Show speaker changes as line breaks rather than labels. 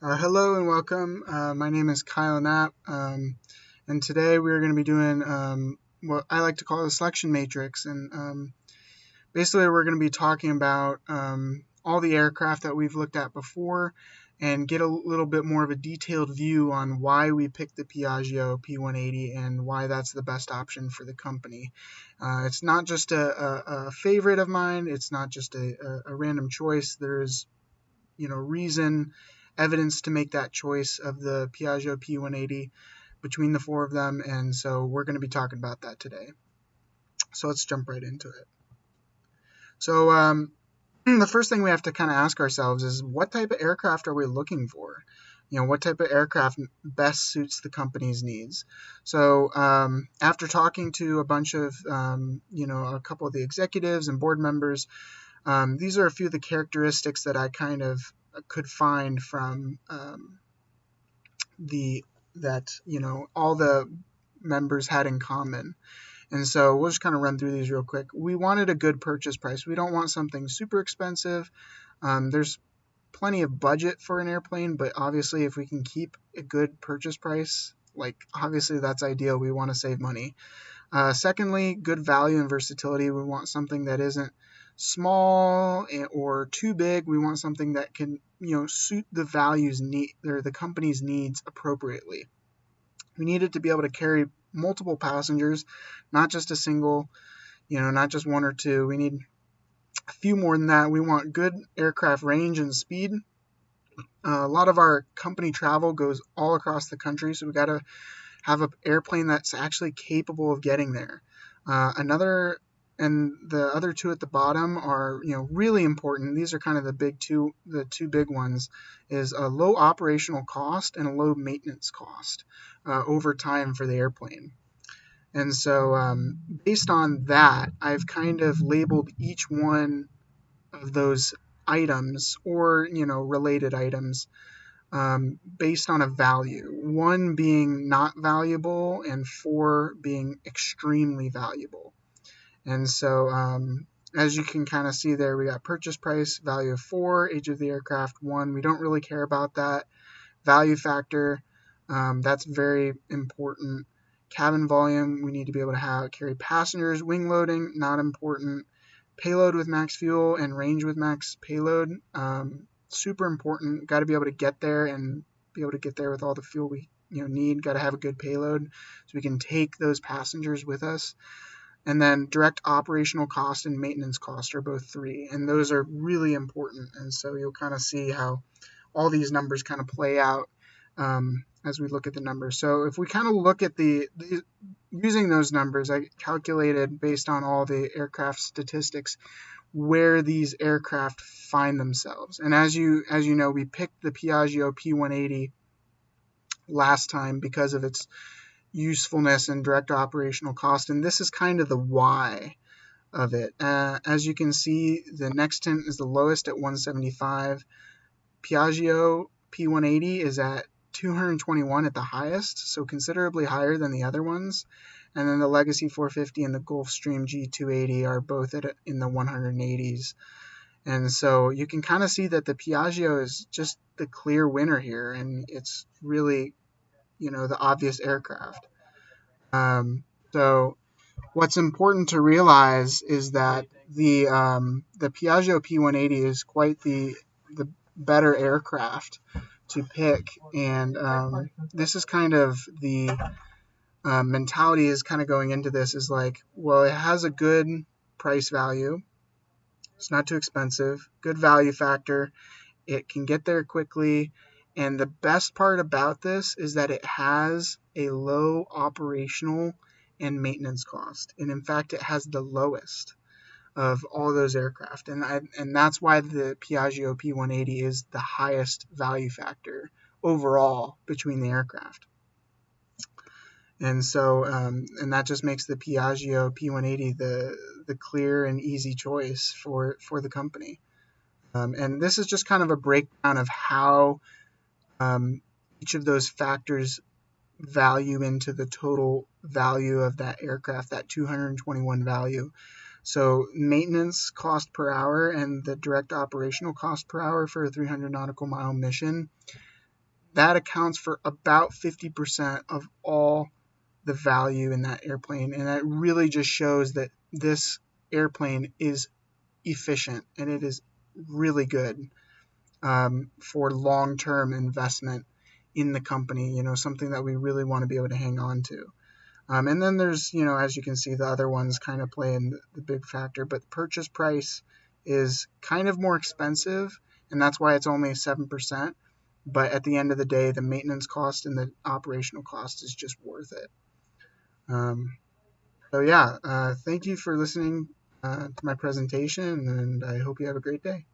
Hello and welcome. My name is Kyle Knapp, and today we're going to be doing what I like to call the selection matrix. And basically, we're going to be talking about all the aircraft that we've looked at before and get a little bit more of a detailed view on why we picked the Piaggio P180 and why that's the best option for the company. It's not just a favorite of mine, it's not just a random choice. There's reason, evidence to make that choice of the Piaggio P180 between the four of them, and so we're going to be talking about that today. So let's jump right into it. So the first thing we have to kind of ask ourselves is, what type of aircraft are we looking for? What type of aircraft best suits the company's needs? So after talking to a bunch of, a couple of the executives and board members, these are a few of the characteristics that I kind of could find from all the members had in common. And so we'll just kind of run through these real quick. We wanted a good purchase price. We don't want something super expensive. There's plenty of budget for an airplane, but obviously if we can keep a good purchase price, obviously that's ideal. We want to save money. Secondly, good value and versatility. We want something that isn't small or too big. We want something that can, suit the values need or the company's needs appropriately. We need it to be able to carry multiple passengers, not just a single, not just one or two. We need a few more than that. We want good aircraft range and speed. A lot of our company travel goes all across the country, so we got to have an airplane that's actually capable of getting there. The other two at the bottom are, really important. These are kind of the two big ones, is a low operational cost and a low maintenance cost over time for the airplane. And so based on that, I've kind of labeled each one of those items or, related items based on a value, one being not valuable and four being extremely valuable. And so as you can kind of see there, we got purchase price, value of 4, age of the aircraft 1. We don't really care about that. Value factor, that's very important. Cabin volume, we need to be able to carry passengers. Wing loading, not important. Payload with max fuel and range with max payload, super important. Got to be able to get there and be able to get there with all the fuel we need. Got to have a good payload so we can take those passengers with us. And then direct operational cost and maintenance cost are both 3, and those are really important. And so you'll kind of see how all these numbers kind of play out as we look at the numbers. So if we kind of look at using those numbers, I calculated based on all the aircraft statistics where these aircraft find themselves. And as you know, we picked the Piaggio P180 last time because of its usefulness and direct operational cost, and this is kind of the why of it. As you can see, the next tint is the lowest at 175. Piaggio P180 is at 221 at the highest, so considerably higher than the other ones. And then the Legacy 450 and the Gulfstream G280 are both in the 180s. And so you can kind of see that the Piaggio is just the clear winner here, and it's really, the obvious aircraft. So what's important to realize is that the Piaggio P180 is quite the better aircraft to pick, and this is kind of the mentality is kind of going into this is like, well, it has a good price value, it's not too expensive, good value factor, it can get there quickly, and the best part about this is that it has a low operational and maintenance cost, and in fact it has the lowest of all those aircraft, and that's why the Piaggio P180 is the highest value factor overall between the aircraft. And so and that just makes the Piaggio P180 the clear and easy choice for the company. And this is just kind of a breakdown of how each of those factors value into the total value of that aircraft, that 221 value. So maintenance cost per hour and the direct operational cost per hour for a 300 nautical mile mission, that accounts for about 50% of all the value in that airplane. And that really just shows that this airplane is efficient and it is really good for long-term investment in the company, something that we really want to be able to hang on to. And then there's, as you can see, the other ones kind of play in the big factor, but the purchase price is kind of more expensive, and that's why it's only 7%. But at the end of the day, the maintenance cost and the operational cost is just worth it. So yeah, thank you for listening to my presentation, and I hope you have a great day.